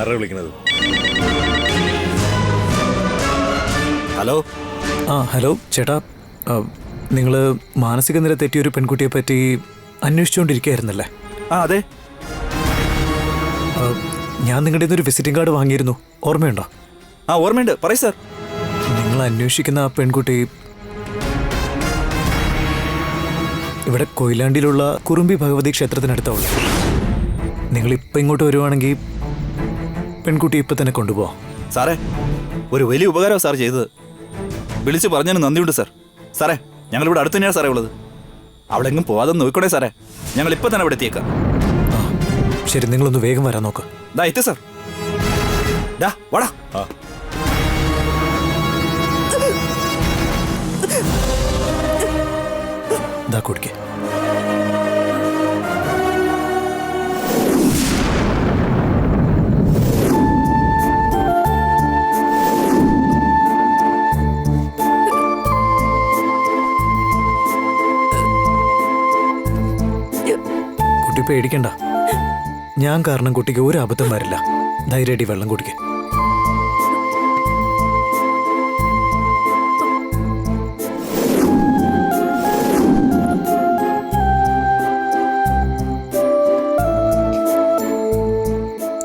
ആരാ വിളിക്കുന്നത്? Hello. Hello ചേട്ടാ, നിങ്ങൾ മാനസിക നില തെറ്റിയൊരു പെൺകുട്ടിയെ പറ്റി അന്വേഷിച്ചുകൊണ്ടിരിക്കുകയായിരുന്നല്ലേ? അതെ. ഞാൻ നിങ്ങളുടെ ഒരു വിസിറ്റിംഗ് കാർഡ് വാങ്ങിയിരുന്നു, ഓർമ്മയുണ്ടോ? ഓർമ്മയുണ്ട്, പറയൂ സാർ. നിങ്ങൾ അന്വേഷിക്കുന്ന ആ പെൺകുട്ടി ഇവിടെ കൊയിലാണ്ടിയിലുള്ള കുറുമ്പി ഭഗവതി ക്ഷേത്രത്തിനടുത്തുള്ള. നിങ്ങൾ ഇപ്പം ഇങ്ങോട്ട് വരുവാണെങ്കിൽ പെൺകുട്ടി ഇപ്പം തന്നെ കൊണ്ടുപോവാം. സാറേ, ഒരു വലിയ ഉപകാരമാണ് സാർ ചെയ്തത്. വിളിച്ച് പറഞ്ഞതിന് നന്ദിയുണ്ട് സാർ. സാറേ, ഞങ്ങളിവിടെ അടുത്ത് തന്നെയാണ് സാറേ ഉള്ളത്. അവിടെ എങ്ങും പോവാതെ നോക്കണേ സാറേ. ഞങ്ങൾ ഇപ്പം തന്നെ ഇവിടെ എത്തിയേക്കാം. ശരി, നിങ്ങളൊന്ന് വേഗം വരാൻ നോക്ക്. ദാ എത്തി സാർ. ഡാ വാടാ. ദാ കുടിക്കേ. കുട്ടി പേടിക്കണ്ട, ഞാൻ കാരണം കുട്ടിക്ക് ഒരു അബദ്ധം വരില്ല. ധൈര്യമായിട്ട് വെള്ളം കുടിക്കേ.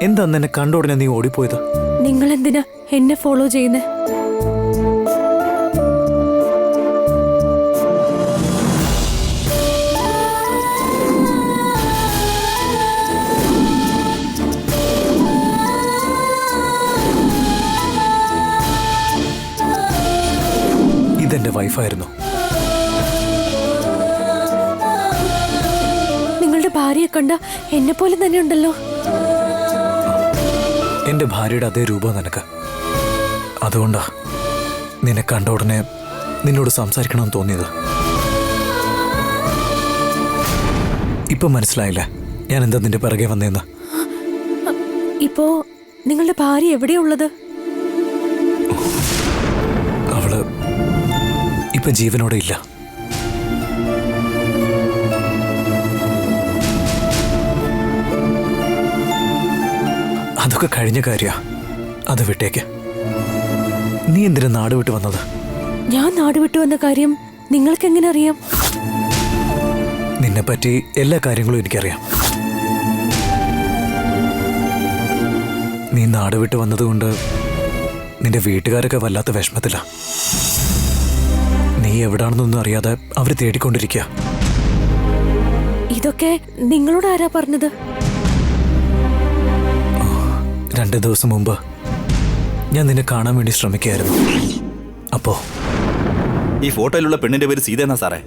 എന്താ എന്നെ കണ്ട ഉടനെ നീ ഓടിപ്പോയത്? നിങ്ങൾ എന്തിനാ എന്നെ ഫോളോ ചെയ്യുന്നേ? ഇതെന്റെ വൈഫായിരുന്നു. നിങ്ങളുടെ ഭാര്യയെ കണ്ട എന്നെ പോലെ തന്നെ ഉണ്ടല്ലോ. എന്റെ ഭാര്യയുടെ അതേ രൂപം നിനക്ക്. അതുകൊണ്ടാ നിന്നെ കണ്ട ഉടനെ നിന്നോട് സംസാരിക്കണമെന്ന് തോന്നിയത്. ഇപ്പൊ മനസ്സിലായില്ല ഞാൻ എന്താ നിന്റെ പിറകെ വന്നേന്ന്? ഇപ്പോ നിങ്ങളുടെ ഭാര്യ എവിടെയുള്ളത്? അവള് ഇപ്പൊ ജീവനോടെ ഇല്ല. അതൊക്കെ കഴിഞ്ഞ കാര്യ, അത് വിട്ടേക്ക്. നീ എന്തിനാ നാട് വിട്ടു വന്നത്? ഞാൻ നാട് വിട്ടു വന്ന കാര്യം നിങ്ങൾക്ക് എങ്ങനെ അറിയാം? നിന്നെ പറ്റി എല്ലാ കാര്യങ്ങളും എനിക്കറിയാം. നീ നാട് വിട്ടു വന്നതുകൊണ്ട് നിന്റെ വീട്ടുകാരൊക്കെ വല്ലാത്ത വിഷമത്തില. നീ എവിടാണെന്നൊന്നും അറിയാതെ അവര് തേടിക്കൊണ്ടിരിക്കുക. ഇതൊക്കെ നിങ്ങളോട് ആരാ പറഞ്ഞത്? 2 ദിവസം മുമ്പ് ഞാൻ നിന്നെ കാണാൻ വേണ്ടി ശ്രമിക്കുകയായിരുന്നു. അപ്പോ ഈ ഫോട്ടോയിലുള്ള പെണ്ണിന്റെ പേര് സീത എന്നാ സാറേ.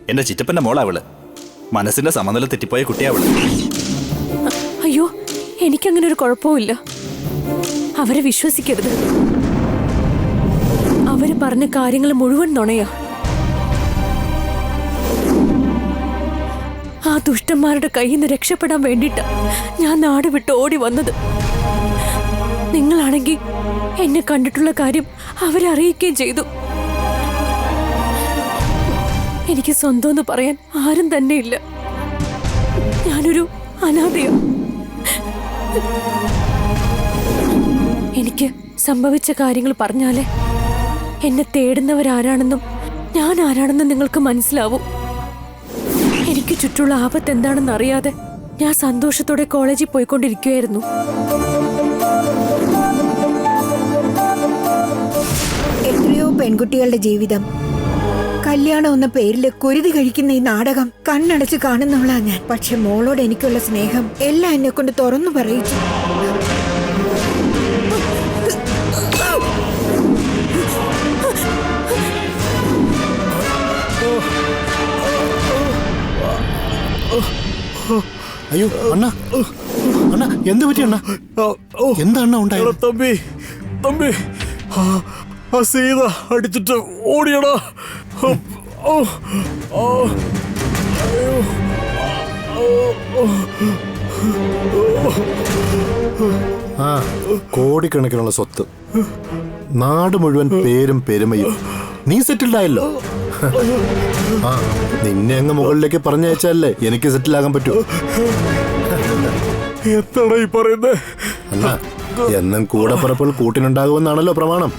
എന്റെ ചിറ്റപ്പന്റെ മോളാ അവള്. മനസ്സിന്റെ സമനില തെറ്റിപ്പോയ കുട്ടിയാവള്. അയ്യോ, എനിക്കങ്ങനെ ഒരു കുഴപ്പമില്ല. അവരെ വിശ്വസിക്കരുത്. അവര് പറഞ്ഞ കാര്യങ്ങൾ മുഴുവൻ നുണയാ. ആ ദുഷ്ടന്മാരുടെ കയ്യിൽ നിന്ന് രക്ഷപ്പെടാൻ വേണ്ടിട്ടാ ഞാൻ നാട് വിട്ട് ഓടി വന്നത്. നിങ്ങളാണെങ്കിൽ എന്നെ കണ്ടിട്ടുള്ള കാര്യം അവരെ അറിയിക്കുകയും ചെയ്തു. എനിക്ക് സ്വന്തമെന്ന് പറയാൻ ആരും തന്നെ ഇല്ല. ഞാനൊരു അനാഥയാ. എനിക്ക് സംഭവിച്ച കാര്യങ്ങൾ പറഞ്ഞാലേ എന്നെ തേടുന്നവരാരാണെന്നും ഞാൻ ആരാണെന്നും നിങ്ങൾക്ക് മനസ്സിലാവും. എനിക്ക് ചുറ്റുള്ള ആപത്ത് എന്താണെന്ന് അറിയാതെ ഞാൻ സന്തോഷത്തോടെ കോളേജിൽ പോയിക്കൊണ്ടിരിക്കുകയായിരുന്നു. എത്രയോ പെൺകുട്ടികളുടെ ജീവിതം കല്യാണം എന്ന പേരില് കുരുതി കഴിക്കുന്ന ഈ നാടകം കണ്ണടച്ച് കാണുന്നവളാ ഞാൻ. പക്ഷെ മോളോട് എനിക്കുള്ള സ്നേഹം എല്ലാം എന്നെ കൊണ്ട് തുറന്നു പറയിച്ചു. അയ്യോ അണ്ണ, അണ്ണ എന്ത് പറ്റി അണ്ണ? എന്താ അണ്ണ ഉണ്ടായത്? തമ്പി തമ്പി, ആ സീത അടിച്ചിട്ട് ഓടിയടാ. ആ, കോടിക്കണക്കിനുള്ള സ്വത്ത്, നാട് മുഴുവൻ പേരും പെരുമയും. നീ സെറ്റിൽഡ് ആയല്ലോ. ആ, നിന്നെ അങ്ങ് മുകളിലേക്ക് പറഞ്ഞയച്ചല്ലേ എനിക്ക് സെറ്റിൽ ആകാൻ പറ്റൂ. എന്താടാ ഈ പറയുന്നേ? അണ്ണാ, എന്നും കൂടപ്പുറപ്പുകൾ കൂട്ടിനുണ്ടാകുമെന്നാണല്ലോ പ്രമാണം.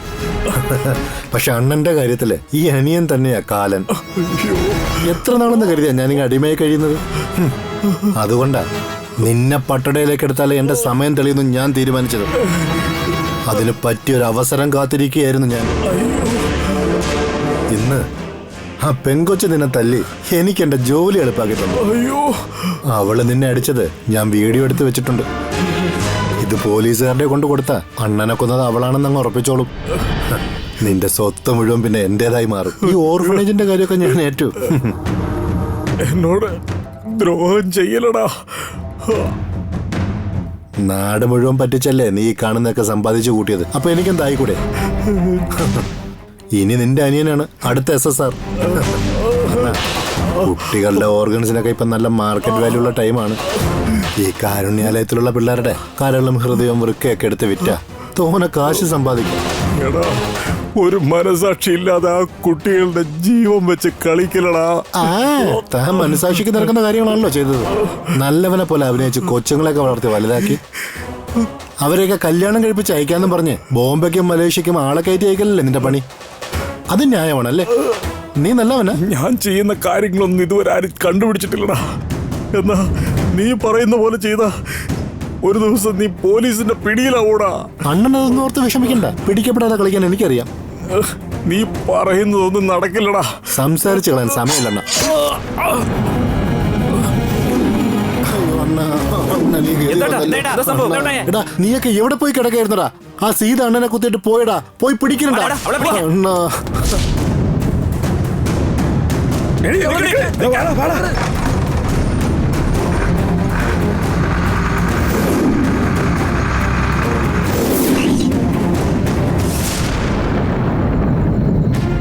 പക്ഷെ അണ്ണന്റെ കാര്യത്തില് ഈ അനിയൻ തന്നെയാ കാലൻ. എത്ര നാളെന്ന് കരുതിയാ ഞാനിങ്ങനെ അടിമയായി കഴിയുന്നത്. അതുകൊണ്ടാ നിന്നെ പട്ടടയിലേക്ക് എടുത്താലേ എന്റെ സമയം തെളിയുന്നു ഞാൻ തീരുമാനിച്ചത്. അതിന് പറ്റിയൊരു അവസരം കാത്തിരിക്കുകയായിരുന്നു ഞാൻ. ഇന്ന് ആ പെങ്കൊച്ച് നിന്നെ തല്ലി എനിക്ക് എന്റെ ജോലി എളുപ്പാക്കിയിട്ടുണ്ട്. അയ്യോ, അവള് നിന്നെ അടിച്ചത് ഞാൻ വീഡിയോ എടുത്ത് വെച്ചിട്ടുണ്ട്. ഇത് പോലീസുകാരുടെ കൊണ്ട് കൊടുത്ത അണ്ണനെ കൊന്നത് അവളാണെന്ന് അങ്ങ് ഉറപ്പിച്ചോളും. നിന്റെ സ്വത്ത് മുഴുവൻ പിന്നെ എന്റേതായി മാറും. ഈ ഓർഫനേജിന്റെ കാര്യമൊക്കെ ഞാൻ ഏറ്റു. എന്നോട് ദ്രോഹം ചെയ്യലടാ. നാട് മുഴുവൻ പറ്റിച്ചല്ലേ നീ ഈ കാണുന്നതൊക്കെ സമ്പാദിച്ചു കൂട്ടിയത്. അപ്പൊ എനിക്കെന്തായിക്കൂടെ? ഇനി നിന്റെ അനിയനാണ് അടുത്ത SSR. കുട്ടികളുടെ ഓർഗൻസിനൊക്കെ ഇപ്പൊ നല്ല മാർക്കറ്റ് വാല്യൂ ഉള്ള ടൈമാണ്. ഈ കാരുണ്യാലയത്തിലുള്ള പിള്ളേരുടെ കരളും ഹൃദയവും വൃക്കയൊക്കെ എടുത്ത് വിറ്റ തോനെ കാശ് സമ്പാദിക്കും. എടാ, ഒരു മനസാക്ഷി ഇല്ലാതെ ആ കുട്ടികളുടെ ജീവൻ വെച്ച് കളിക്കലടാ. താൻ മനസാക്ഷിക്ക് നടക്കുന്ന കാര്യങ്ങളാണല്ലോ ചെയ്തത്. നല്ലവനെ പോലെ അഭിനയിച്ച് കൊച്ചുങ്ങളെയൊക്കെ വളർത്തി വലുതാക്കി അവരെയൊക്കെ കല്യാണം കഴിപ്പിച്ച് അയക്കാന്നും പറഞ്ഞ് ബോംബെക്കും മലേഷ്യക്കും ആളെ കയറ്റി അയക്കലല്ലേ നിന്റെ പണി? അത് ന്യായമാണല്ലേ? നീ നല്ലവനാ. ഞാൻ ചെയ്യുന്ന കാര്യങ്ങളൊന്നും ഇതുവരെ ആരും കണ്ടുപിടിച്ചിട്ടില്ലടാ. എന്നാ നീ പറയുന്ന പോലെ ചെയ്ത ഒരു ദിവസം നീ പോലീസിന്റെ പിടിയിലാവൂടാ. അണ്ണനതൊന്നും ഓർത്ത് വിഷമിക്കണ്ട. പിടിക്കപ്പെടാതെ കളിക്കാൻ എനിക്കറിയാം. നീ പറയുന്നതൊന്നും നടക്കില്ലടാ. സംസാരിച്ചു കളയാൻ സമയമില്ലണ്ണ. എടാ, നീയൊക്കെ എവിടെ പോയി കിടക്കായിരുന്നടാ? ആ സീത അണ്ണനെ കുത്തിയിട്ട് പോയടാ. പോയി പിടിക്കണടാ അണ്ണാ.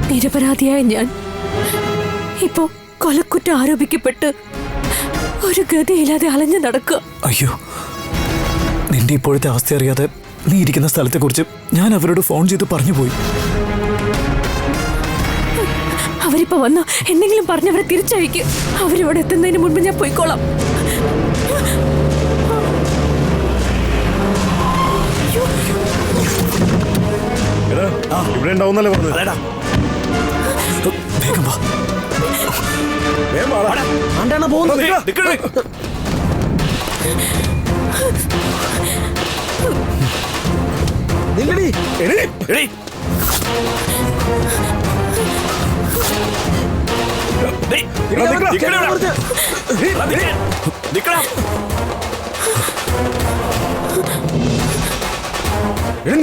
നിരപരാധിയായ ഞാൻ ഇപ്പോ കൊലക്കുറ്റം ആരോപിക്കപ്പെട്ട് ഒരു ഗതിയില്ലാതെ അലഞ്ഞു നടക്കുക. അയ്യോ, നിന്റെ ഇപ്പോഴത്തെ അവസ്ഥ അറിയാതെ നീ ഇരിക്കുന്ന സ്ഥലത്തെക്കുറിച്ച് ഞാൻ അവരോട് ഫോൺ ചെയ്ത് പറഞ്ഞു പോയി. അവരിപ്പോ വന്നോ എന്തെങ്കിലും പറഞ്ഞവരെ തിരിച്ചയക്ക്. അവരിവിടെ എത്തുന്നതിന് മുൻപ് ഞാൻ പോയിക്കോളാം. ഇവിടെ ഉണ്ടാവുന്നല്ലേ പറഞ്ഞത്? വേഗം വാ.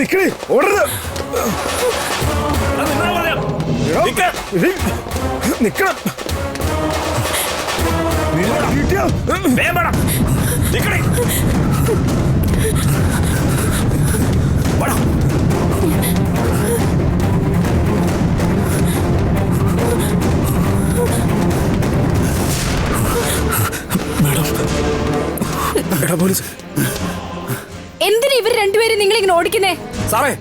നിക്കണേ, ഓടരുത്. നിക്കണം. എന്തിനാ ഇവർ രണ്ടുപേരും നിങ്ങളിങ്ങനെ ഓടിക്കുന്നേ? സാറേ,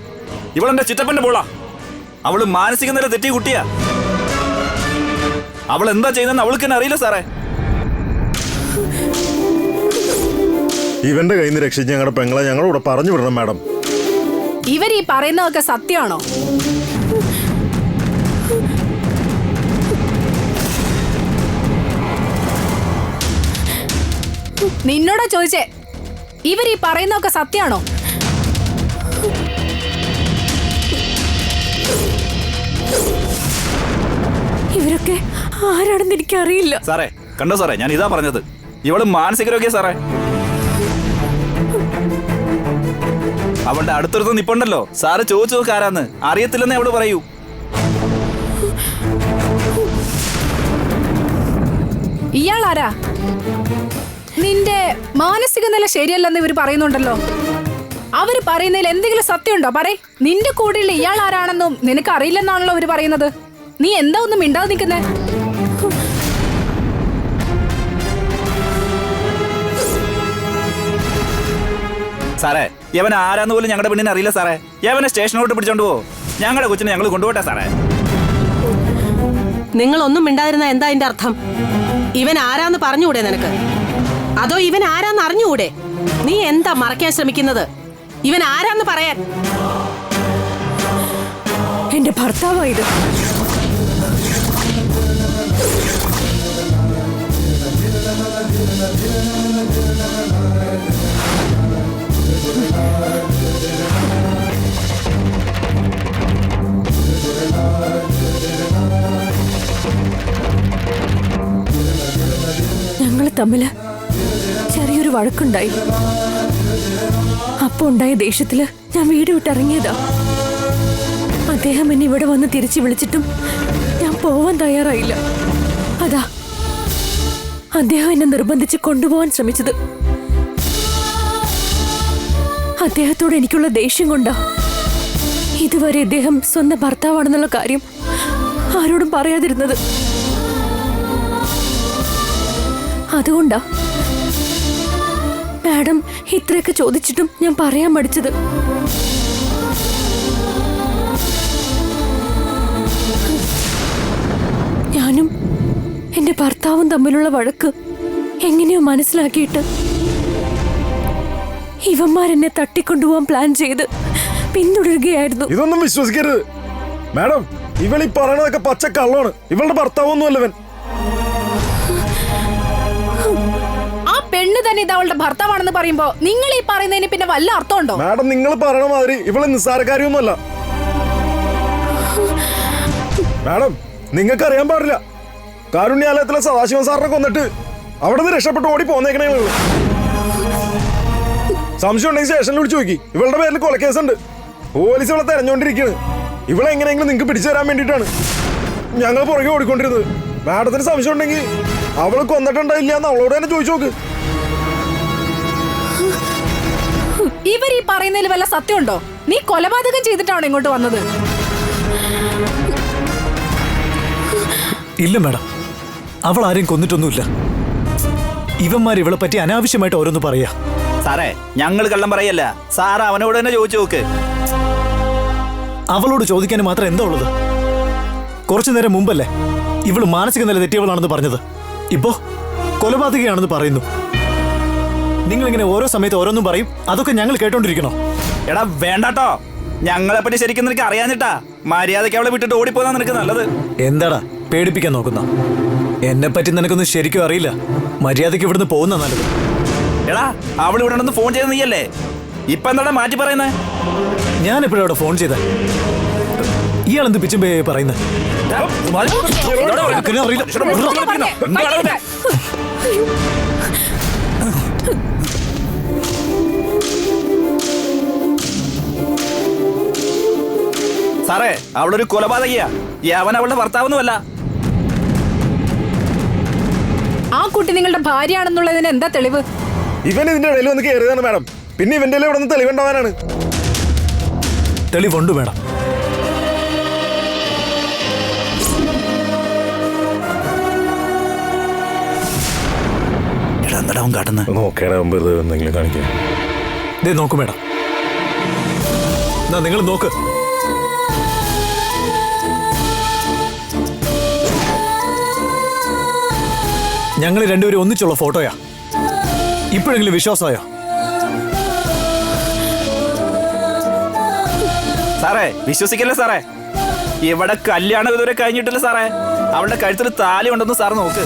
ഇവളെന്റെ ചിറ്റപ്പന്റെ പോളാ. അവള് മാനസിക നില തെറ്റിയ കുട്ടിയാ. അവൾ എന്താ ചെയ്യുന്നതെന്ന് അവൾക്ക് തന്നെ അറിയില്ല സാറേ. ഇവന്റെ കയ്യിൽ നിന്ന് രക്ഷിച്ച് ഞങ്ങളുടെ പെങ്ങളെ ഞങ്ങളോട് പറഞ്ഞു വിടണം മാഡം. ഇവർ ഈ പറയുന്നതൊക്കെ സത്യമാണോ? നിന്നോടാ ചോദിച്ചേ, ഇവർ ഈ പറയുന്നതൊക്കെ സത്യമാണോ? ഇവരൊക്കെ ആരാണെന്ന് എനിക്കറിയില്ല. സാറേ, കണ്ടോ സാറേ, ഞാൻ ഇതാ പറഞ്ഞത്. ഇവള് മാനസിക രോഗിയാ സാറേ. അവളുടെ അടുത്തൊരുത്ത് നിപ്പുണ്ടല്ലോ. സാറ് ചോദിച്ചു നോക്ക് ആരാന്ന്. അറിയത്തില്ലെന്നേ അവള് പറയൂ. ഇയാൾ ആരാ? നിന്റെ മാനസിക നില ശരിയല്ലെന്ന് ഇവർ പറയുന്നുണ്ടല്ലോ. അവര് പറയുന്നതിൽ എന്തെങ്കിലും സത്യമുണ്ടോ? പറയ്. നിന്റെ കൂടെയുള്ള ഇയാൾ ആരാണെന്നും നിനക്ക് അറിയില്ലെന്നാണല്ലോ അവര് പറയുന്നത്. നീ എന്താ ഒന്നും മിണ്ടാതെ നിൽക്കുന്നേ? സാറേ, യവൻ ആരാന്ന് പോലും ഞങ്ങളുടെ പെണ്ണിനെ അറിയില്ല സാറേ. യവനെ സ്റ്റേഷനോട്ട് പിടിച്ചോണ്ട് പോ. ഞങ്ങളുടെ കൊച്ചിനെ ഞങ്ങൾ കൊണ്ടുപോട്ടെ സാറേ. നിങ്ങളൊന്നും മിണ്ടാതിരുന്ന എന്താ അതിന്റെ അർത്ഥം? ഇവൻ ആരാന്ന് പറഞ്ഞുകൂടെ നിനക്ക്? അതോ ഇവൻ ആരാന്ന് അറിഞ്ഞുകൂടെ? നീ എന്താ മറയ്ക്കാൻ ശ്രമിക്കുന്നത്? ഇവൻ ആരാന്ന് പറയാൻ. എന്റെ ഭർത്താവായത്. ഞങ്ങൾ തമ്മില് ചെറിയൊരു വഴക്കുണ്ടായി. അപ്പൊ ഉണ്ടായ ദേഷ്യത്തില് ഞാൻ വീട് വിട്ടിറങ്ങിയതാ. അദ്ദേഹം എന്നെ ഇവിടെ വന്ന് തിരിച്ചു വിളിച്ചിട്ടും ഞാൻ പോവാൻ തയ്യാറായില്ല. അതാ അദ്ദേഹം എന്നെ നിർബന്ധിച്ച് കൊണ്ടുപോകാൻ ശ്രമിച്ചത്. അദ്ദേഹത്തോട് എനിക്കുള്ള ദേഷ്യം കൊണ്ടാ ഇതുവരെ ഇദ്ദേഹം സ്വന്തം ഭർത്താവാണെന്നുള്ള കാര്യം ആരോടും പറയാതിരുന്നത്. അതുകൊണ്ടാ മാഡം ഇത്രയൊക്കെ ചോദിച്ചിട്ടും ഞാൻ പറയാൻ മടിച്ചത്. ഞാനും എന്റെ ഭർത്താവും തമ്മിലുള്ള വഴക്ക് എങ്ങനെയോ മനസ്സിലാക്കിയിട്ട് ഇവന്മാരെന്നെ തട്ടിക്കൊണ്ടുപോകാൻ പ്ലാൻ ചെയ്ത് പിന്തുടരുകയായിരുന്നു. ഇതൊന്നും വിശ്വസിക്കരുത് മാഡം. ഇവളീ പറയണതൊക്കെ പച്ച കള്ളമാണ്. ഇവളുടെ ഭർത്താവൊന്നുമല്ലവൻ. ആ പെണ്ണ് തന്നെ ഇത് അവളുടെ ഭർത്താവാണെന്ന് പറയുമ്പോ നിങ്ങൾ ഈ പറയുന്നതിന് പിന്നെ വല്ല അർത്ഥമുണ്ടോ? മാഡം, നിങ്ങൾ പറയണ മാതിരി ഇവള് നിസ്സാരക്കാരിയൊന്നുമല്ല. മാഡം, നിങ്ങൾക്ക് അറിയാൻ പാടില്ല. കാരുണ്യാലയത്തിലെ സദാശിവൻ സാറിനെ കൊന്നിട്ട് അവിടെ നിന്ന് രക്ഷപ്പെട്ട് ഓടി പോന്നേക്കണേ. സംശയം ഉണ്ടെങ്കിൽ സ്റ്റേഷനിൽ വിളിച്ചു നോക്കി. ഇവളുടെ പേരിൽ കൊലക്കേസുണ്ട്. പോലീസ് ഇവളെ തെരഞ്ഞുകൊണ്ടിരിക്കുകയാണ്. ഇവളെ എങ്ങനെയെങ്കിലും നിങ്ങൾക്ക് പിടിച്ചു തരാൻ വേണ്ടിയിട്ടാണ് ഞങ്ങൾ പുറകെ ഓടിക്കൊണ്ടിരുന്നത്. മാഡത്തിന് സംശയം ഉണ്ടെങ്കിൽ അവള് കൊന്നിട്ടുണ്ടായില്ല എന്ന് അവളോട് തന്നെ ചോദിച്ചു നോക്ക്. ഇവർ ഈ പറയുന്നതിൽ വല്ല സത്യമുണ്ടോ? നീ കൊലപാതകം ചെയ്തിട്ടാണോ ഇങ്ങോട്ട് വന്നത്? ഇല്ല മാഡം, അവൾ ആരെയും കൊന്നിട്ടൊന്നുമില്ല. ഇവന്മാർ ഇവളെ പറ്റി അനാവശ്യമായിട്ട് ഓരോന്ന് പറയാ. സാറേ, ഞങ്ങൾ കള്ളം പറയല്ല. സാറ് അവനോട് തന്നെ ചോദിച്ചു നോക്ക്. അവളോട് ചോദിക്കാൻ മാത്രം എന്താ ഉള്ളത്? കുറച്ചു നേരം മുമ്പല്ലേ ഇവള് മാനസിക നില തെറ്റിയവളാണെന്ന് പറഞ്ഞത്. ഇപ്പോ കൊലപാതകയാണെന്ന് പറയുന്നു. നിങ്ങളിങ്ങനെ ഓരോ സമയത്ത് ഓരോന്നും പറയും. അതൊക്കെ ഞങ്ങൾ കേട്ടോണ്ടിരിക്കണോ? എടാ വേണ്ടാട്ടോ, ഞങ്ങളെ പറ്റി ശരിക്കും നിനക്ക് അറിയാഞ്ഞിട്ടാ. മര്യാദയ്ക്ക് അവളെ വിട്ടിട്ട് ഓടിപ്പോന്നാ നിനക്ക് നല്ലത്. എന്താടാ പേടിപ്പിക്കാൻ നോക്കുന്ന? എന്നെ പറ്റി നിനക്കൊന്നും ശരിക്കും അറിയില്ല. മര്യാദയ്ക്ക് ഇവിടുന്ന് പോകുന്ന നല്ലത്. എടാ, അവൾ ഇവിടെ ഉണ്ടെന്ന് ഫോൺ ചെയ്ത് നീയല്ലേ? ഇപ്പൊ എന്താടാ മാറ്റി പറയുന്നേ? ഞാൻ എപ്പോഴും അവിടെ ഫോൺ ചെയ്ത ഇയാളെന്ത് പിച്ചുമ്പേ പറയുന്നത്? സാറേ, അവളൊരു കൊലപാതകിയാ. അവൻ അവളുടെ ഭർത്താവൊന്നുമല്ല. ആ കുട്ടി നിങ്ങളുടെ ഭാര്യയാണെന്നുള്ളതിന് എന്താ തെളിവ്? ഇവൻ ഇതിന്റെ ഇടയിൽ വന്ന് കയറിയതാണ് മാഡം. പിന്നെ ഇവന്റെ ഇവിടെ നിന്ന് തെളിവുണ്ടാവാനാണ്. തെളിവുണ്ട് മേഡം. എന്താ അവൻ കാട്ടുന്നത്? നോക്കൂ മേഡം, നിങ്ങൾ നോക്ക്. ഞങ്ങൾ രണ്ടുപേരും ഒന്നിച്ചുള്ള ഫോട്ടോയാ. ഇപ്പോഴെങ്കിലും വിശ്വാസമായോ? സാറേ, വിശ്വസിക്കല്ലേ സാറേ. ഇവിടെ കല്യാണം ഇതുവരെ കഴിഞ്ഞിട്ടില്ല സാറേ. അവളുടെ കഴുത്തിൽ താലി ഉണ്ടെന്ന് സാർ നോക്ക്.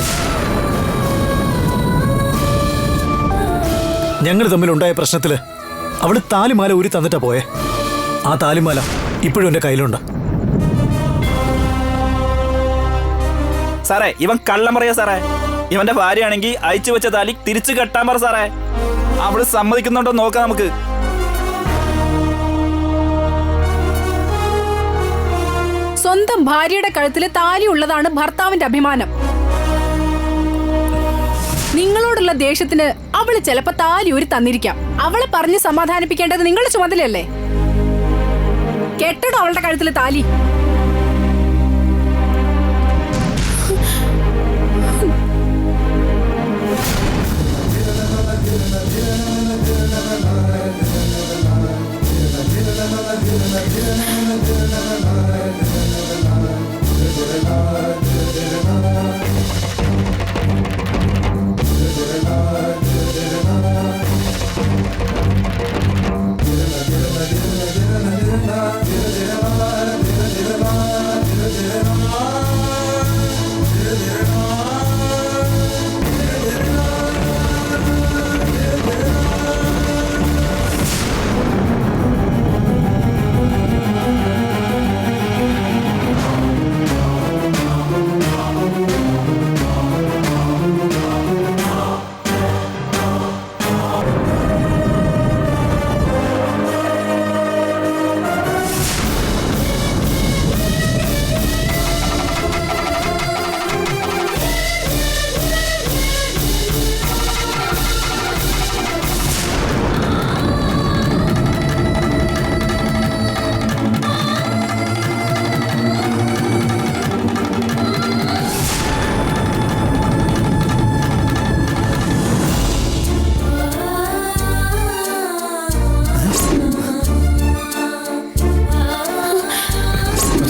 ഞങ്ങൾ തമ്മിലുണ്ടായ പ്രശ്നത്തില് അവള് താലിമാല ഊരി തന്നിട്ടാ പോയെ. ആ താലിമാല ഇപ്പോഴും എന്റെ കയ്യിലുണ്ട്. സാറേ, ഇവൻ കള്ളം പറയാ സാറേ. ഇവന്റെ ഭാര്യയാണെങ്കിൽ അയച്ചു വെച്ച താലി തിരിച്ചു കെട്ടാൻ പറ സാറേ. അവള് സമ്മതിക്കുന്നുണ്ടോ നോക്കാം നമുക്ക്. സ്വന്തം ഭാര്യയുടെ കഴുത്തിൽ താലി ഉള്ളതാണ് ഭർത്താവിന്റെ അഭിമാനം. നിങ്ങളോടുള്ള ദേഷ്യത്തിന് അവള് ചിലപ്പോ താലി ഊരി തന്നിരിക്കാം. അവളെ പറഞ്ഞ് സമാധാനിപ്പിക്കേണ്ടത് നിങ്ങളുടെ ചുമതലയല്ലേ? കെട്ടടോ അവളുടെ കഴുത്തിൽ താലി.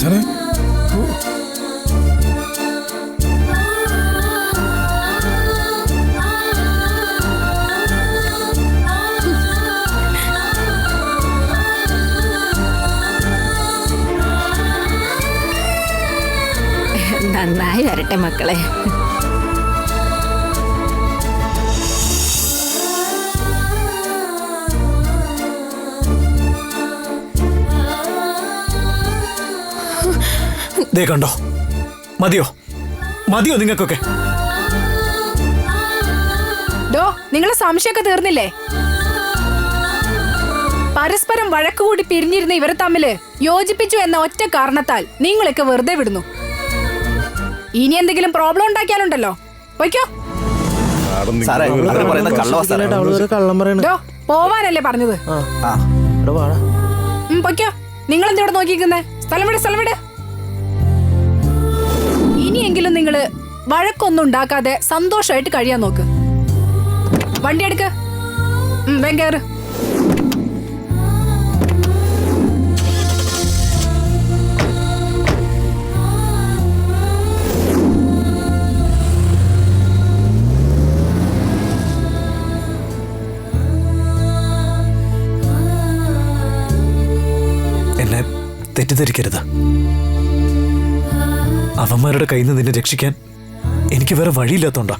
ആശാനെ നന്നായി വരട്ടെ മക്കളെ. ദേ കണ്ടോ, മതിയോ മതിയോ നിങ്ങൾക്കൊക്കെ? ഡോ, നിങ്ങളെ സംശയമൊക്കെ തീർന്നില്ലേ? പരസ്പരം വഴക്കുകൂടി പിരിഞ്ഞിരുന്ന ഇവരെ തമ്മില് യോജിപ്പിച്ചു എന്ന ഒറ്റ കാരണത്താൽ നിങ്ങളൊക്കെ വെറുതെ വിടുന്നു. ഇനി എന്തെങ്കിലും പ്രോബ്ലം ഉണ്ടാക്കിയാലുണ്ടല്ലോ, പൊയ്ക്കോ. സാറേ അവർ പറയുന്ന കള്ളവാ സാറേ. ഡോ, പോവാനല്ലേ പറഞ്ഞത്? പൊയ്ക്കോ. നിങ്ങൾ എന്തിവിടെ നോക്കിക്കുന്നേ? സ്ഥലം വിട്, സ്ഥലം വിട്. ഇനിയെങ്കിലും നിങ്ങള് വഴക്കൊന്നും ഉണ്ടാക്കാതെ സന്തോഷമായിട്ട് കഴിയാൻ നോക്ക്. വണ്ടി എടുക്ക്, വേഗം. എന്നെ തെറ്റിദ്ധരിക്കരുത്. അവന്മാരുടെ കയ്യിൽ നിന്ന് നിന്നെ രക്ഷിക്കാൻ എനിക്ക് വേറെ വഴിയില്ലാത്തോണ്ടാ.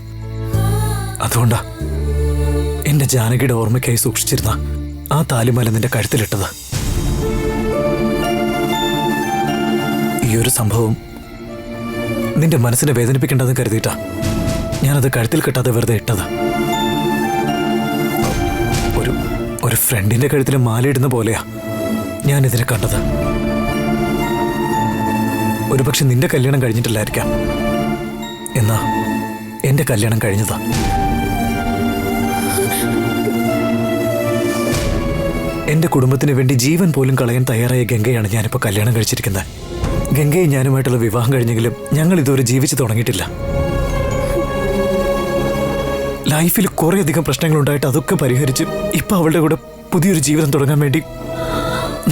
അതുകൊണ്ടാ എന്റെ ജാനകിയുടെ ഓർമ്മയ്ക്കായി സൂക്ഷിച്ചിരുന്ന ആ താലിമാല നിന്റെ കഴുത്തിലിട്ടത്. ഈ ഒരു സംഭവം നിന്റെ മനസ്സിനെ വേദനിപ്പിക്കേണ്ടതെന്ന് കരുതിയിട്ടാ ഞാനത് കഴുത്തിൽ കെട്ടാതെ വെറുതെ ഇട്ടത്. ഒരു ഫ്രണ്ടിന്റെ കഴുത്തിൽ മാലയിടുന്ന പോലെയാ ഞാൻ ഇതിനെ കണ്ടത്. ഒരുപക്ഷെ നിന്റെ കല്യാണം കഴിഞ്ഞിട്ടില്ലായിരിക്കാം, എന്നാ എന്റെ കല്യാണം കഴിഞ്ഞതാ. എന്റെ കുടുംബത്തിന് വേണ്ടി ജീവൻ പോലും കളയാൻ തയ്യാറായ ഗംഗയാണ് ഞാനിപ്പോ കല്യാണം കഴിച്ചിരിക്കുന്നത്. ഗംഗയും ഞാനുമായിട്ടുള്ള വിവാഹം കഴിഞ്ഞെങ്കിലും ഞങ്ങൾ ഇതുവരെ ജീവിച്ചു തുടങ്ങിയിട്ടില്ല. ലൈഫിൽ കുറേയധികം പ്രശ്നങ്ങളുണ്ടായിട്ട് അതൊക്കെ പരിഹരിച്ച് ഇപ്പൊ അവളുടെ കൂടെ പുതിയൊരു ജീവിതം തുടങ്ങാൻ വേണ്ടി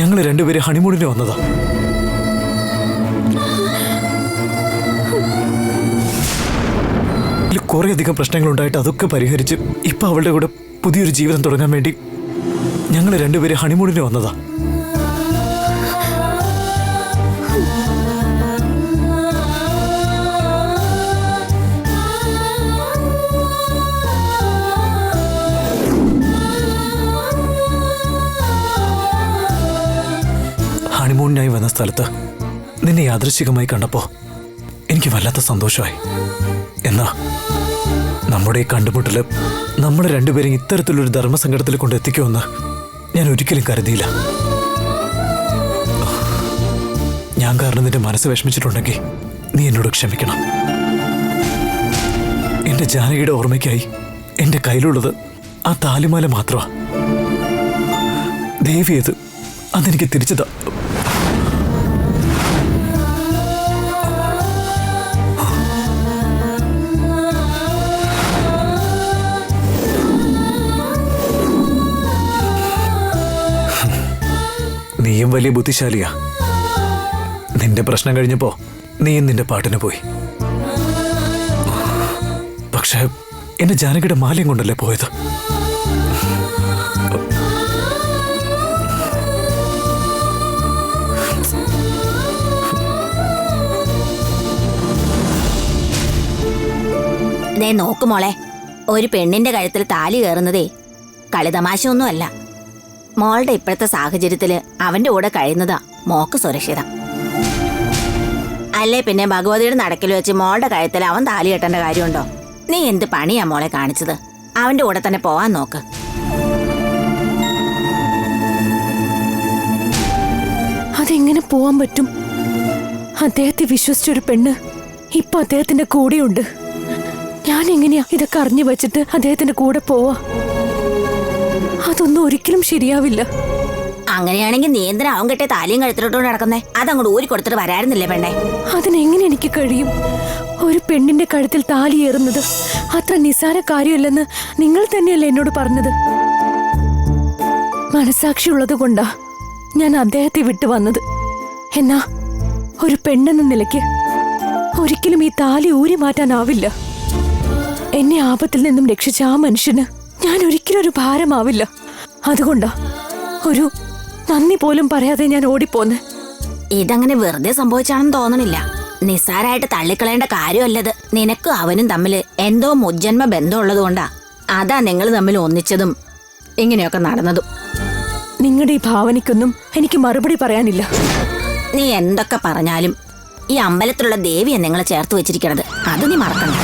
ഞങ്ങൾ രണ്ടുപേരും ഹണിമൂണിന് വന്നതാ. കുറേയധികം പ്രശ്നങ്ങളുണ്ടായിട്ട് അതൊക്കെ പരിഹരിച്ച് ഇപ്പൊ അവളുടെ കൂടെ പുതിയൊരു ജീവിതം തുടങ്ങാൻ വേണ്ടി ഞങ്ങൾ രണ്ടുപേരും ഹണിമൂണിന് വന്നതാ. ഹണിമൂണിനായി വന്ന സ്ഥലത്ത് നിന്നെ യാദൃശ്ചികമായി കണ്ടപ്പോ എനിക്ക് വല്ലാത്ത സന്തോഷമായി. എന്നാ നമ്മുടെ ഈ കണ്ടുമുട്ടല് നമ്മളെ രണ്ടുപേരും ഇത്തരത്തിലൊരു ധർമ്മസങ്കടത്തിൽ കൊണ്ട് എത്തിക്കുമെന്ന് ഞാൻ ഒരിക്കലും കരുതിയില്ല. ഞാൻ കാരണം നിന്റെ മനസ്സ് വിഷമിച്ചിട്ടുണ്ടെങ്കിൽ നീ എന്നോട് ക്ഷമിക്കണം. എന്റെ ജാനകിയുടെ ഓർമ്മയ്ക്കായി എന്റെ കയ്യിലുള്ളത് ആ താലിമാല മാത്രമാ. ദേവിയത് അതെനിക്ക് തിരിച്ചതാ. നീയും വലിയ ബുദ്ധിശാലിയാ. നിന്റെ പ്രശ്നം കഴിഞ്ഞപ്പോ നീയും നിന്റെ പാട്ടിന് പോയി. പക്ഷെ എന്റെ ജാനകിയുടെ മാലയും കൊണ്ടല്ലേ പോയത്. നോക്കുമോളെ, ഒരു പെണ്ണിന്റെ കഴുത്തിൽ താലി കയറുന്നതേ കളിതമാശയൊന്നുമല്ല. മോളുടെ ഇപ്പോഴത്തെ സാഹചര്യത്തില് അവന്റെ കൂടെ കഴിയുന്നതാ മോക്ക് സുരക്ഷിതം. അല്ലേ പിന്നെ ഭഗവതിയുടെ നടക്കിൽ വെച്ച് മോളുടെ കഴുത്തിൽ അവൻ താലി കെട്ടേണ്ട കാര്യമുണ്ടോ? നീ എന്ത് പണിയാ മോളെ കാണിച്ചത്? അവന്റെ കൂടെ തന്നെ പോവാൻ നോക്ക്. അതെങ്ങനെ പോവാൻ പറ്റും? അദ്ദേഹത്തെ വിശ്വസിച്ചൊരു പെണ്ണ് ഇപ്പൊ അദ്ദേഹത്തിന്റെ കൂടെയുണ്ട്. ഞാൻ എങ്ങനെയാ ഇതൊക്കെ അറിഞ്ഞു വെച്ചിട്ട് അദ്ദേഹത്തിന്റെ കൂടെ പോവാ? അതൊന്നും ഒരിക്കലും ശരിയാവില്ല. അങ്ങനെയാണെങ്കിൽ നീ എന്തിനാ അവൻ കെട്ടിയ താലിയും കഴുത്തിലോട്ടുകൊണ്ട് നടക്കുന്നേ? അതങ്ങോട്ട് ഊരി കൊടുത്തിട്ട് വരായിരുന്നില്ലേ പെണ്ണെ? അതിനെങ്ങനെ എനിക്ക് കഴിയും? ഒരു പെണ്ണിന്റെ കഴുത്തിൽ താലിയേറുന്നത് അത്ര നിസ്സാര കാര്യമല്ലെന്ന് നിങ്ങൾ തന്നെയല്ലേ എന്നോട് പറഞ്ഞത്. മനസാക്ഷി ഉള്ളത് കൊണ്ടാ ഞാൻ അദ്ദേഹത്തെ വിട്ടു വന്നത്. എന്നാ ഒരു പെണ്ണെന്ന നിലയ്ക്ക് ഒരിക്കലും ഈ താലി ഊരി മാറ്റാനാവില്ല. എന്നെ ആപത്തിൽ നിന്നും രക്ഷിച്ച ആ മനുഷ്യന് ഞാൻ ഒരിക്കലും ഒരു ഭാരമാവില്ല. അതുകൊണ്ടാ ഒരു നന്ദി പോലും പറയാതെ ഞാൻ ഓടിപ്പോന്ന്. ഇതങ്ങനെ വെറുതെ സംഭവിച്ചാണെന്ന് തോന്നണില്ല. നിസ്സാരായിട്ട് തള്ളിക്കളയേണ്ട കാര്യമല്ലത്. നിനക്കും അവനും തമ്മിൽ എന്തോ മുജ്ജന്മ ബന്ധമുള്ളത് കൊണ്ടാ അതാ നിങ്ങൾ തമ്മിൽ ഒന്നിച്ചതും ഇങ്ങനെയൊക്കെ നടന്നതും. നിങ്ങളുടെ ഈ ഭാവനയ്ക്കൊന്നും എനിക്ക് മറുപടി പറയാനില്ല. നീ എന്തൊക്കെ പറഞ്ഞാലും ഈ അമ്പലത്തിലുള്ള ദേവിയെ നിങ്ങളെ ചേർത്ത് വെച്ചിരിക്കണത് അത് നീ മറക്കണ്ട.